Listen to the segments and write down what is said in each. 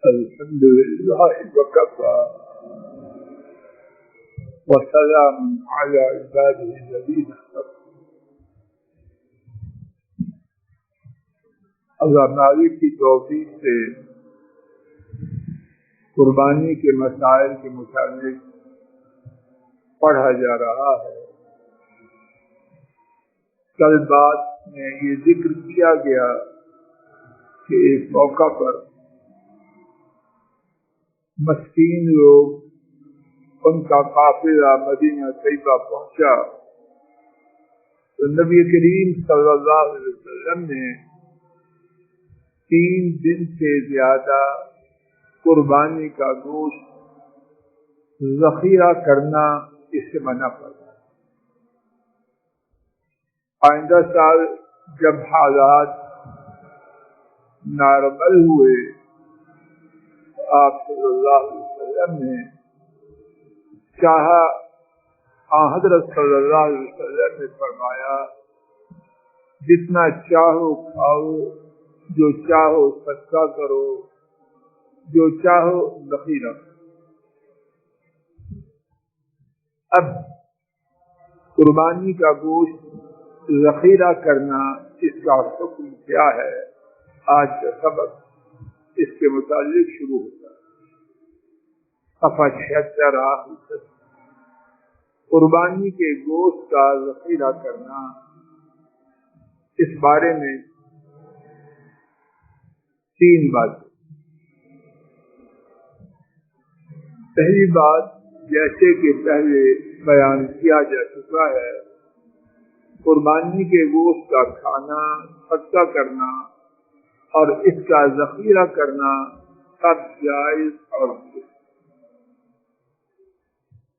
الحمد لله وكفى وسلام على عباده الذين اصطفى. اللہ مالک کی توفیق سے قربانی کے مسائل کے متعلق پڑھا جا رہا ہے. کل بات میں یہ ذکر کیا گیا کہ ایک موقع پر مسکین لوگ ان کا قافلہ مدینہ طیبہ پہنچا تو نبی کریم صلی اللہ علیہ وسلم نے 3 دن سے زیادہ قربانی کا گوشت ذخیرہ کرنا اس سے منع فرمایا. آئندہ سال جب حالات نارمل ہوئے آپ صلی اللہ علیہ وسلم نے چاہا، حضرت صلی اللہ علیہ وسلم نے فرمایا جتنا چاہو کھاؤ، جو چاہو صدقہ کرو، جو چاہو ذخیرہ. اب قربانی کا گوشت ذخیرہ کرنا اس کا حکم کیا ہے، آج کا سبق اس کے متعلق شروع ہوتا ہے. صفحہ 76 قربانی کے گوشت کا ذخیرہ کرنا. اس بارے میں 3 باتیں. پہلی بات، جیسے کہ پہلے بیان کیا جا چکا ہے، قربانی کے گوشت کا کھانا، صدقہ کرنا اور اس کا ذخیرہ کرنا سب جائز اور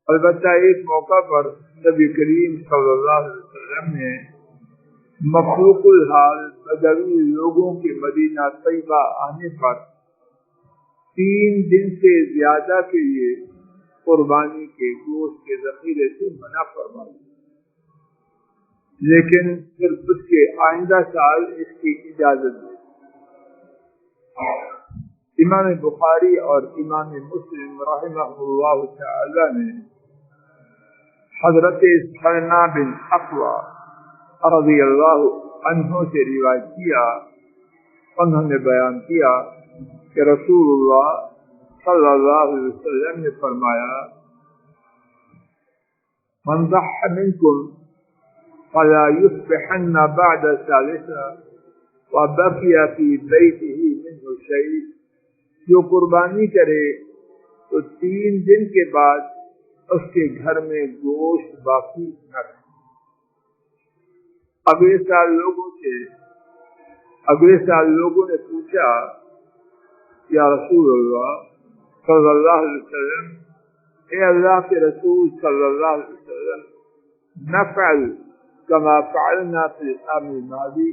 البتہ ایک موقع پر نبی کریم صلی اللہ علیہ وسلم نے مخلوق الحال بدوی لوگوں کے مدینہ طیبہ آنے پر 3 دن سے زیادہ کے لیے قربانی کے گوشت کے ذخیرے سے منع فرمایا، لیکن صرف اس کے آئندہ سال اس کی اجازت دی. امام بخاری اور امام مسلم رحمہ اللہ تعالی نے حضرت سلمہ بن اقوى رضی اللہ عنہ سے روایت کیا. انہوں نے بیان کیا کہ رسول اللہ صلی اللہ علیہ وسلم نے فرمایا من ضحى منكم فلا يصبحن بعد ثالثة وبقي في بيته منه شيء. جو قربانی کرے تو 3 دن کے بعد اس کے گھر میں گوشت باقی نہ رہے. اگلے سال لوگوں نے پوچھا یا رسول اللہ صلی اللہ علیہ وسلم، اے اللہ کے رسول صلی اللہ علیہ وسلم، نفعل کما فعلنا فی العام الماضی،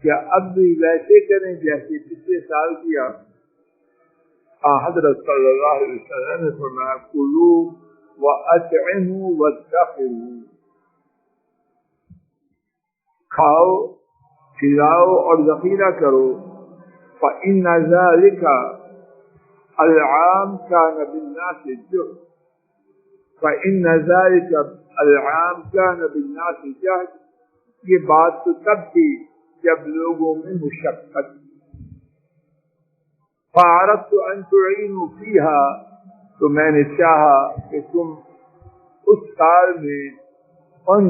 کیا اب بھی ویسے کریں جیسے پچھلے سال کیا؟ حضرت صلی اللہ علیہ وسلم نے فرمایا کلوا واطعموا وادخروا، کھاؤ، کھلاؤ اور ذخیرہ کرو. فإن ذلك العام كان بالناس جهد، فإن ذلك العام كان بالناس جهد. یہ بات تو تب تھی جب لوگوں میں مشقت. فأردت أن تعينوا فيها، تو میں نے چاہا کہ تم اس سال میں ان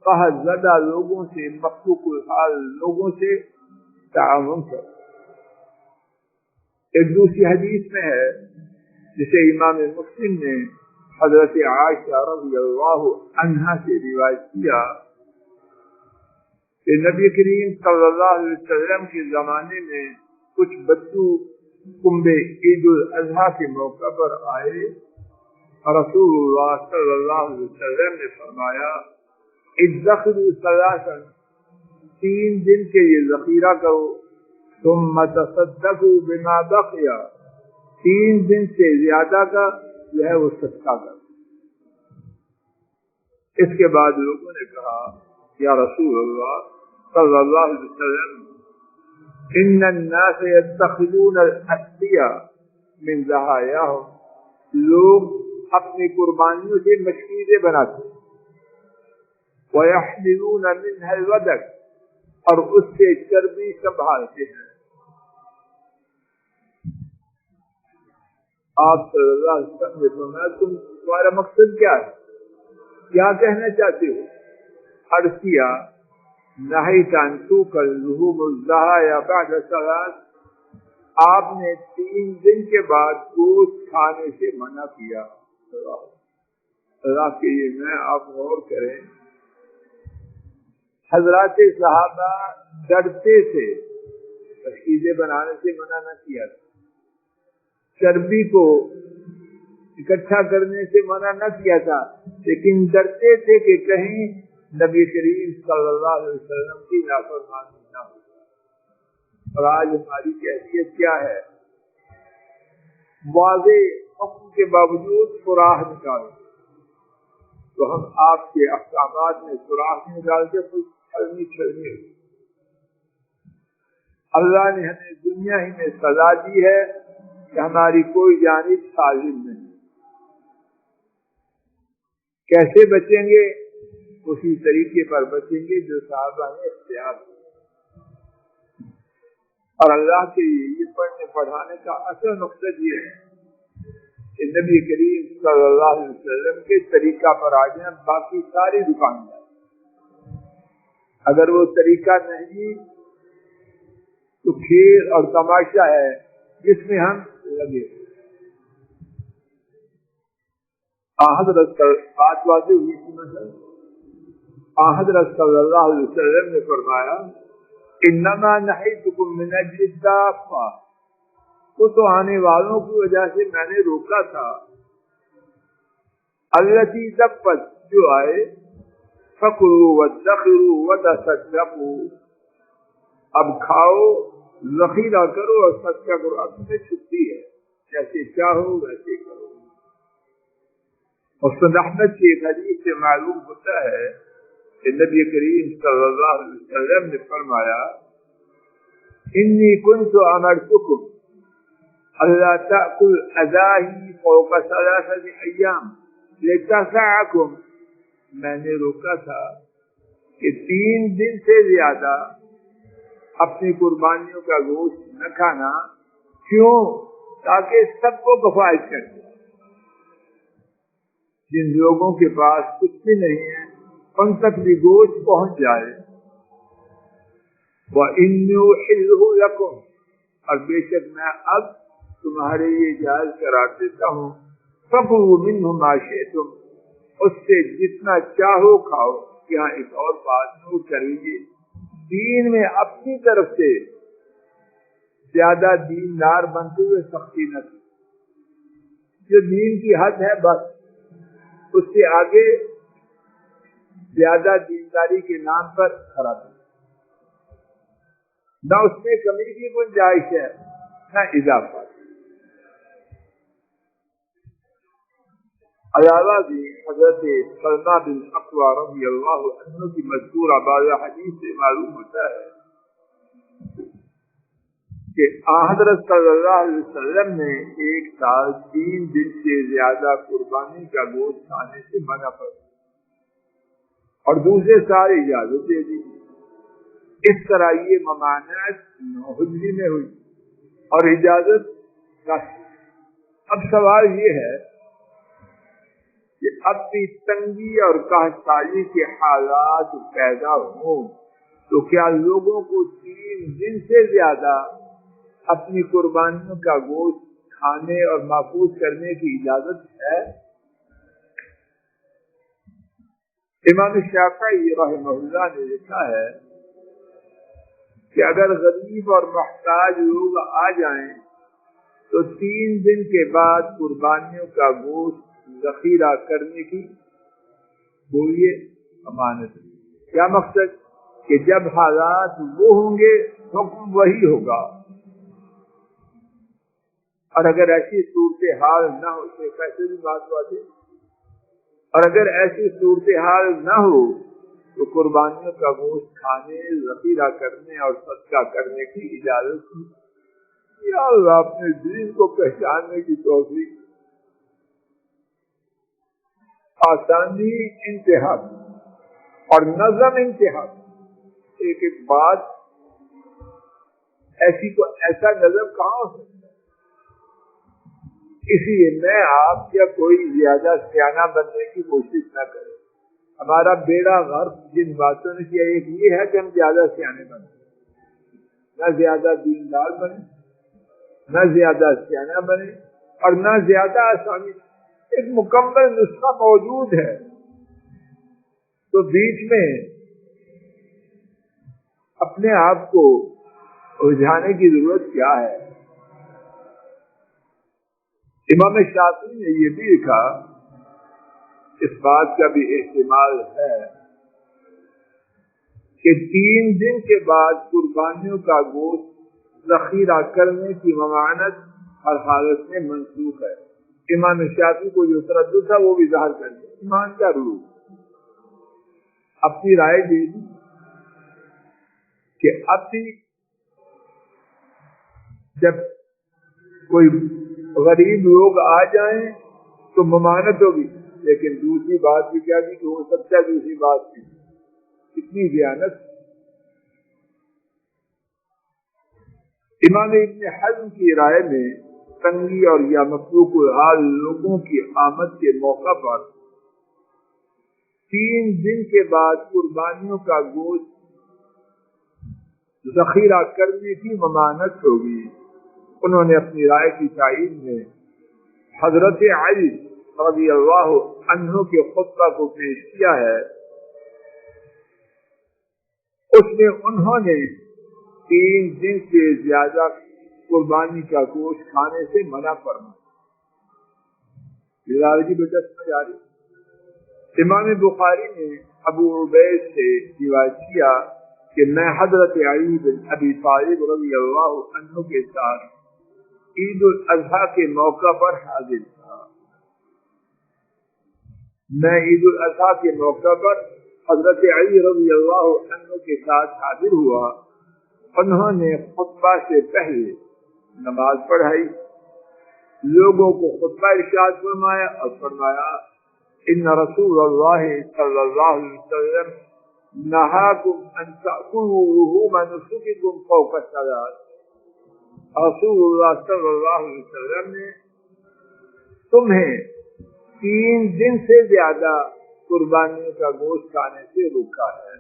قحط زدہ لوگوں سے، مخلوق الحال لوگوں سے تعاون کرو. ایک دوسری حدیث میں ہے جسے امام مسلم نے حضرت عائشہ رضی اللہ عنہا سے روایت کیا کہ نبی کریم صلی اللہ علیہ وسلم کے زمانے میں کچھ بچوں کنبے عید الاضحیٰ کے موقع پر آئے. رسول اللہ صلی اللہ علیہ وسلم نے فرمایا ادخروا ثلاثا، 3 دن کے یہ ذخیرہ کرو، ثم تصدقوا بما بقي، 3 دن سے زیادہ کا جو ہے وہ صدقہ کرو. اس کے بعد لوگوں نے کہا یا رسول اللہ صلی اللہ علیہ وسلم، ان الناس يتخذون الاسقياء من ضحاياهم، لوگ اپنی قربانیوں سے مشکیزیں بناتے ہیں، ويحملون منها الودك، اور اس سے چربی سنبھالتے ہیں۔ آپ صلی اللہ علیہ وسلم نے فرمایا تمہارا مقصد کیا ہے، کیا کہنا چاہتے ہو؟ عرض کیا نہیت عن توکل لحوم الضحایا بعد الصلاۃ، آپ نے 3 دن کے بعد گوشت کھانے سے منع کیا۔ اللہ کے لیے میں آپ غور کریں، حضرات صحابہ ڈرتے تھے، مشکیزیں بنانے سے منع نہ کیا تھا، چربی کو اکٹھا کرنے سے منع نہ کیا تھا، لیکن ڈرتے تھے کہ کہیں نبی کریم صلی اللہ علیہ وسلم کی نافرمانی نہ ہو۔ اور آج ہماری کیفیت کیا ہے؟ واضح حکم کے باوجود سراخ نکالتے، تو ہم آپ کے احکامات میں سراخ نکالتے کوئی چھلنی ہوئی۔ اللہ نے ہمیں دنیا ہی میں سزا دی ہے کہ ہماری کوئی جانب سالم نہیں۔ کیسے بچیں گے؟ اسی طریقے پر بچیں گے جو صحابہ نے اختیار کیا۔ اور اللہ کے یہ پڑھنے پڑھانے کا اصل مقصد یہ ہے کہ نبی کریم صلی اللہ علیہ وسلم کے طریقہ پر آ جائیں باقی ساری دکاندار۔ اگر وہ طریقہ نہیں تو کھیل اور تماشا ہے جس میں ہم لگے۔ حضرت بات واضح ہوئی تھی، مثلا حضرت صلی اللہ علیہ وسلم نے فرمایا انما نہیتکم من اجل الدابہ، وہ تو آنے والوں کی وجہ سے میں نے روکا تھا، التی دبت، جو آئے، فکلوا وادخروا وتصدقوا، اب کھاؤ، ذخیرہ کرو اور صدقہ کرو، اب تمہیں چھٹی ہے، جیسے چاہو ویسے کرو۔ مسند احمد کی ایک حدیث سے معلوم ہوتا ہے کہ نبی کریم صلی اللہ علیہ وسلم نے فرمایا انی کنت امرتکم الا تأکل اضاحی فوق 3 ایام لتسعکم، میں نے روکا تھا کہ 3 دن سے زیادہ اپنی قربانیوں کا گوشت نہ کھانا، کیوں؟ تاکہ سب کو کفایت کر دے۔ جن لوگوں کے پاس کچھ بھی نہیں ہے ان تک بھی گوشت پہنچ جائے۔ وَإِنِّي أُحِلُّهُ لَكُمْ، اور بے شک میں اب تمہارے لیے جائز قرار دیتا ہوں، فَكُلُوا مِنْهُ مَا شِئْتُمْ، اس سے جتنا چاہو کھاؤ۔ یہاں ایک اور بات نوٹ کر لیجیے، دین میں اپنی طرف سے زیادہ دیندار بنتے ہوئے سختی نہ کی، جو دین کی حد ہے بس، اس سے آگے زیادہ دینداری کے نام پر کھڑا تھا، نہ اس میں کمی کی گنجائش ہے نہ اضافہ۔ علاوہ بھی حضرت سلمہ بن اقویٰ رضی اللہ عنہ کی مذکورہ بعض حدیث سے معلوم ہوتا ہے کہ حضرت صلی اللہ علیہ وسلم نے ایک سال 3 دن سے زیادہ قربانی کا گوشت کھانے سے منع فرمایا اور دوسرے سال اجازت دے دی۔ اس طرح یہ ممانعت 9 ہجری میں ہوئی اور اجازت 10۔ اب سوال یہ ہے کہ اب بھی تنگی اور قحط کے حالات پیدا ہوں تو کیا لوگوں کو 3 دن سے زیادہ اپنی قربانیوں کا گوشت کھانے اور محفوظ کرنے کی اجازت ہے؟ امام شافعی رحمہ اللہ نے لکھا ہے کہ اگر غریب اور محتاج لوگ آ جائیں تو 3 دن کے بعد قربانیوں کا گوشت ذخیرہ کرنے کی بولیے امانت ہے۔ کیا مقصد؟ کہ جب حالات وہ ہوں گے حکم وہی ہوگا، اور اگر ایسی صورتحال نہ ہو تو کیسے بھی بات بات ہے، اور اگر ایسی صورتحال نہ ہو تو قربانیوں کا گوشت کھانے، ذخیرہ کرنے اور صدقہ کرنے کی اجازت ہے۔ یا اللہ اپنے دین کو پہچاننے کی توفیق، آسانی انتہا اور نظم انتہا، ایک ایک بات ایسا نظم کہاں ہو سکتا ہے؟ اس لیے میں آپ یا کوئی زیادہ سیانہ بننے کی کوشش نہ کرے۔ ہمارا بیڑا غرق جن باتوں نے کیا، ایک یہ ہے کہ ہم زیادہ سیانے بنے، نہ زیادہ دیندار بنے، نہ زیادہ سیانہ بنے اور نہ زیادہ آسانی۔ ایک مکمل نسخہ موجود ہے، تو بیچ میں اپنے آپ کو الجھانے کی ضرورت کیا ہے؟ امام شافعی نے یہ بھی لکھا، اس بات کا بھی احتمال ہے کہ 3 دن کے بعد قربانیوں کا گوشت ذخیرہ کرنے کی ممانعت ہر حالت میں منسوخ ہے۔ امام شافعی کو جو تردد تھا وہ بھی ظاہر کر دیا، ایمان کا روح اپنی رائے دے دی کہ اب بھی جب کوئی غریب لوگ آ جائیں تو ممانعت ہوگی، لیکن دوسری بات بھی کیا تھی کہ وہ سب سے دوسری بات تھی اتنی زیانت۔ امام ابن حزم کی رائے میں تنگی اور یا مفروق الحال لوگوں کی آمد کے موقع پر 3 دن کے بعد قربانیوں کا گوشت ذخیرہ کرنے کی ممانعت ہوگی۔ انہوں نے اپنی رائے کی تائید میں حضرت علی رضی اللہ عنہ کے خطبہ کو پیش کیا ہے۔ اس میں انہوں نے 3 دن سے زیادہ قربانی کا گوشت کھانے سے منع فرمایا۔ کی وجہ سے جاری امام بخاری نے ابو عبید سے روایت کیا کہ میں حضرت علی بن ابی طالب رضی اللہ عنہ کے ساتھ عید الاضحیٰ کے موقع پر حاضر تھا۔ میں عید الاضحیٰ کے موقع پر حضرت علی رضی اللہ عنہ کے ساتھ حاضر ہوا۔ انہوں نے خطبہ سے پہلے نماز پڑھائی، لوگوں کو خطبہ ارشاد فرمایا اور فرمایا ان رسول اللہ صلی اللہ علیہ وسلم نہاکم ان تأکلوا لحوم نسککم فوق الثلاث۔ رسول اللہ صلی اللہ علیہ وسلم نے تمہیں 3 دن سے زیادہ قربانیوں کا گوشت کھانے سے روکا ہے۔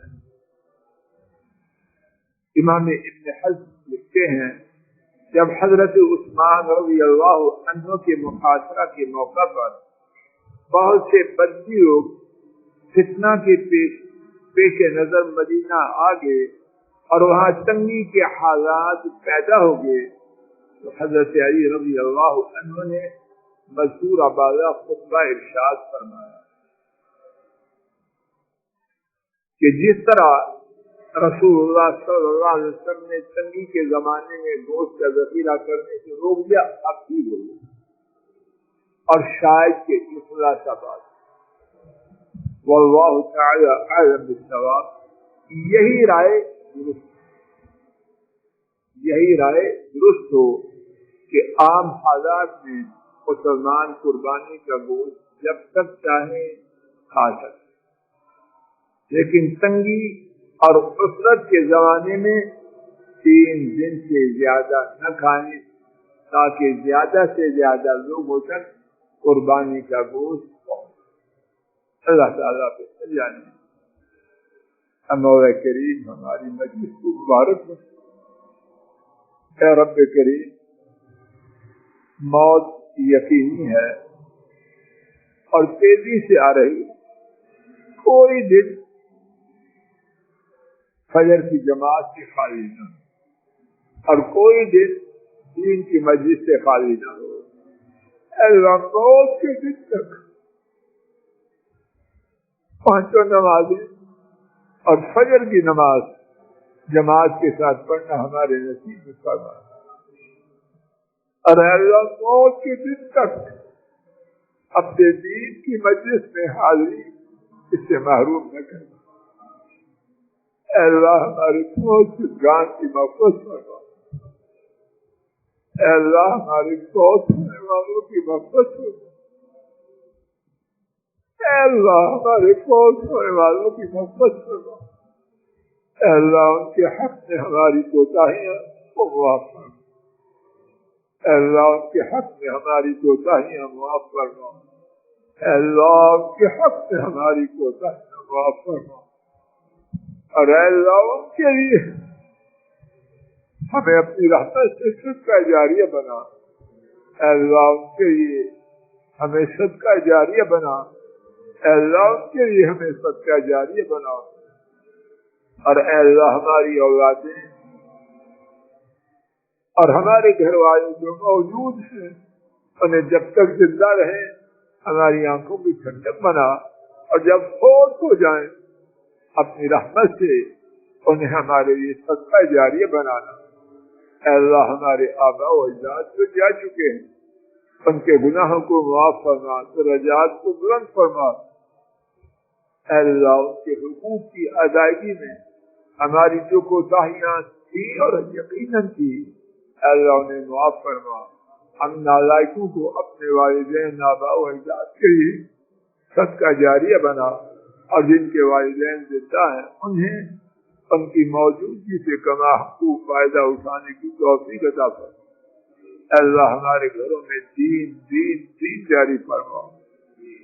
امام ابن حزم لکھتے ہیں جب حضرت عثمان رضی اللہ عنہ کے محاصرہ کے موقع پر بہت سے بدی لوگ فتنہ کے پیش نظر مدینہ آ گئے اور وہاں تنگی کے حالات پیدا ہو گئے تو حضرت علی رضی اللہ عنہ نے مذکور بالا خطبہ ارشاد فرمایا کہ جس طرح رسول اللہ صلی اللہ علیہ وسلم نے تنگی کے زمانے میں گوشت کا ذخیرہ کرنے سے روک دیا، اب بھی بولے اور شاید کہ خلاصہ بات واللہ تعالی اعلم بالصواب، یہی رائے درست ہو کہ عام حالات میں مسلمان قربانی کا گوشت جب تک چاہیں کھا سکتے، لیکن تنگی اور عسرت کے زمانے میں 3 دن سے زیادہ نہ کھائیں تاکہ زیادہ سے زیادہ لوگوں تک قربانی کا گوشت پہنچے۔ اللہ تعالیٰ پہ جانے مولا کریم ہماری مجلس کو مبارک ہو۔ اے رب کریم، موت یقینی ہے اور تیزی سے آ رہی ہے، کوئی دن فجر کی جماعت سے خالی نہ ہو اور کوئی دن دین کی مجلس سے خالی نہ ہو۔ اللہ موت کے دن تک 5 نمازیں اور فجر کی نماز جماعت کے ساتھ پڑھنا ہمارے نصیب میں فرما، اور اللہ موت کے دن تک اپنے دین کی مجلس میں حاضری اس سے محروم نہ کرنا۔ اے اللہ ہمارے بہت جان کی مغفرت فرما، اے اللہ ہمارے بہت ہونے والوں کی مغفرت فرما، اے اللہ ہمارے بہت ہونے والوں کی مغفرت فرما، اے اللہ ان کے حق میں ہماری کوتاہیاں کو معاف فرما، اے اللہ ان کے حق میں ہماری کوتاہیاں معاف فرما، اے اللہ ان کے حق میں ہماری کوتاہیاں معاف فرما، اور اے اللہ ان کے لیے ہمیں اپنی رحمت سے صدقہ جاریہ بنا، اے اللہ ان کے لیے ہمیں صدقہ جاریہ بنا، اے اللہ ان کے لیے ہمیں صدقہ جاریہ بنا، اور اے اللہ ہماری اولادیں اور ہمارے گھر والے جو موجود ہیں انہیں جب تک زندہ رہیں ہماری آنکھوں کی ٹھنڈک بنا، اور جب فوت ہو جائیں اپنی رحمت سے انہیں ہمارے لیے صدقہ جاریہ بنانا۔ اے اللہ ہمارے آباء و اجداد جو جا چکے ہیں ان کے گناہوں کو معاف فرما، درجات کو بلند فرما، اے اللہ ان کے حقوق کی ادائیگی میں ہماری جو کوتاہیاں تھی اور یقیناً تھی اے اللہ انہیں معاف فرما۔ ہم نالائقوں کو اپنے والدین آباء و اجداد کے لیے صدقہ جاریہ بنا، اور جن کے والدین زندہ ہیں انہیں ان کی موجودگی سے کما حقوق فائدہ اٹھانے کی توفیق عطا فرما۔ اے اللہ ہمارے گھروں میں دین دین دین جاری فرما،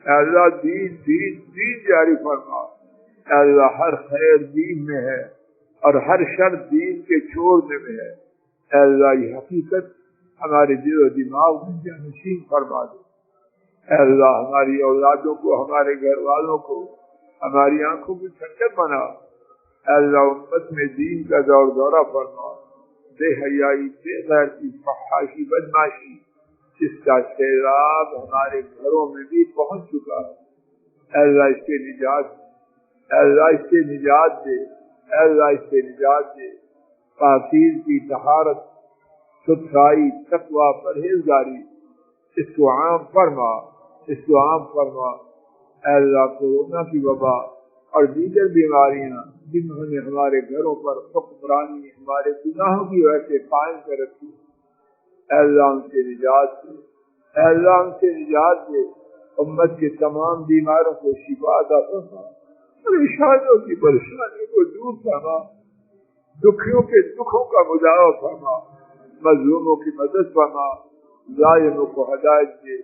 اے اللہ دین دین دین جاری فرما، اے اللہ ہر خیر دین میں ہے اور ہر شر دین کے چھوڑنے میں ہے، اے اللہ یہ حقیقت ہمارے دل و دماغ میں جانشین فرما دے، اے اللہ ہماری اولادوں کو، ہمارے گھر والوں کو، ہماری آنکھوں کی ٹھنڈک بنا، اے اللہ امت میں دین کا دور دورہ فرما، بے حیائی، بے غیرتی، فحاشی، بدماشی جس کا سیلاب ہمارے گھروں میں بھی پہنچ چکا ہے، اے اللہ اس سے نجات دے، اے اللہ اس سے نجات دے، اے اللہ اس سے نجات دے، پاکیزگی، طہارت، ستھرائی، تقوی، پرہیزگاری اس کو عام فرما، اس کو عام فرما، اے اللہ کورونا کی وبا اور دیگر بیماریاں جنہوں نے ہمارے گھروں پر حکمرانی ہمارے گناہوں کی وجہ سے قائم کر رکھی، اے اللہ ان سے نجات دے، اے اللہ ان سے نجات دے، امت کے تمام بیماروں کو شفا عطا فرما، پریشانیوں کی پریشانیوں کو دور فرما، دکھیوں کے دکھوں کا مداوع فرما، مظلوموں کی مدد فرما، ظالموں کو ہدایت دے،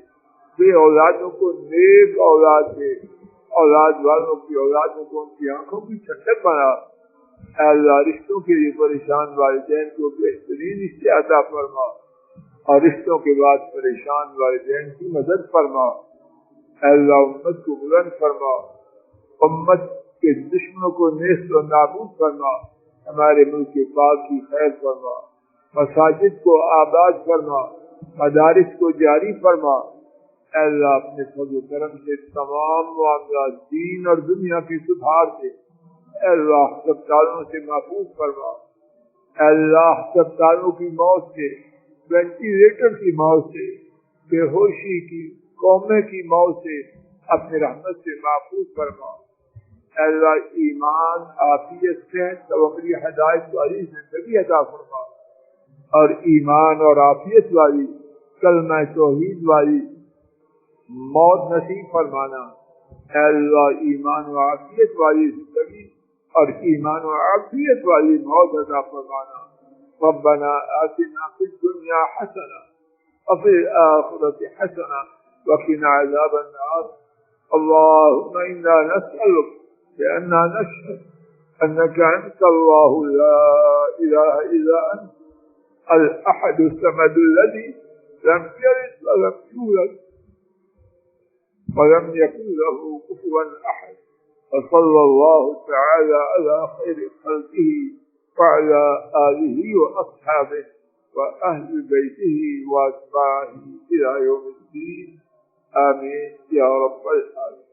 بے اولادوں کو نیک اولاد دے، اولاد والوں کی اولادوں کو ان کی آنکھوں کی ٹھنڈک بنا، اے اللہ رشتوں کے لیے پریشان والدین کو بہترین رشتے عطا فرما، اور رشتوں کے بعد پریشان والدین کی مدد فرما، اے اللہ امت کو بلند فرما، امت کے دشمنوں کو نیست و نابود فرما، ہمارے ملک کے پاک کی خیر فرما، مساجد کو آباد فرما، مدارس کو جاری فرما، اے اللہ اپنے فضل و کرم سے تمام معاملات دین اور دنیا کی سدھار دے، اے اللہ ہسپتالوں سے محفوظ فرما، اے اللہ ہسپتالوں کی موت سے، وینٹیلیٹر کی موت سے، بے ہوشی کی، کومے کی موت سے اپنے رحمت سے محفوظ فرما، اے اللہ ایمان، عافیت، صحت و عملی ہدایت والی زندگی عطا فرما، اور ایمان اور عافیت والی، کلمہ توحید والی موت نصیب فرمانا، اے اللہ ایمان و عافیت والی زندگی اور ایمان و عافیت والی موت عطا فرمانا۔ ربنا آتنا فی الدنیا حسنہ وفی الآخرۃ حسنہ وقنا عذاب النار۔ اللهم انا نسألك بأننا نشهد أنك أنت الله لا إله إلا أنت الأحد الصمد الذي لم يلد ولم يولد ولم يكن له كفوا أحد، وصلى الله تعالى على خير خلقه وعلى آله وأصحابه وأهل بيته وأتباعه إلى يوم الدين، آمين يا رب العالمين۔